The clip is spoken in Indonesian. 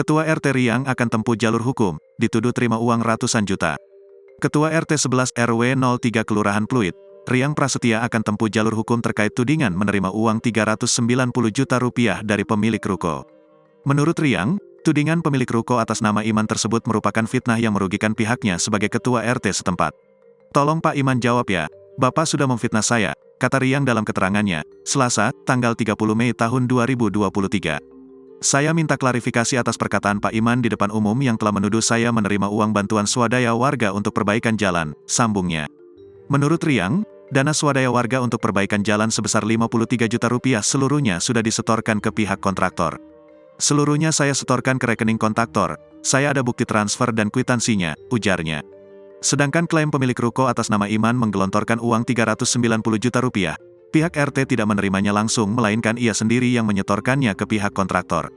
Ketua RT Riang akan tempuh jalur hukum, dituduh terima uang ratusan juta. Ketua RT 11 RW 03 Kelurahan Pluit, Riang Prasetya akan tempuh jalur hukum terkait tudingan menerima uang 390 juta rupiah dari pemilik ruko. Menurut Riang, tudingan pemilik ruko atas nama Iman tersebut merupakan fitnah yang merugikan pihaknya sebagai ketua RT setempat. "Tolong Pak Iman jawab ya, Bapak sudah memfitnah saya," kata Riang dalam keterangannya, Selasa, tanggal 30 Mei tahun 2023. "Saya minta klarifikasi atas perkataan Pak Iman di depan umum yang telah menuduh saya menerima uang bantuan swadaya warga untuk perbaikan jalan," sambungnya. Menurut Riang, dana swadaya warga untuk perbaikan jalan sebesar 53 juta rupiah seluruhnya sudah disetorkan ke pihak kontraktor. "Seluruhnya saya setorkan ke rekening kontraktor, saya ada bukti transfer dan kwitansinya," ujarnya. Sedangkan klaim pemilik ruko atas nama Iman menggelontorkan uang 390 juta rupiah, pihak RT tidak menerimanya langsung melainkan ia sendiri yang menyetorkannya ke pihak kontraktor.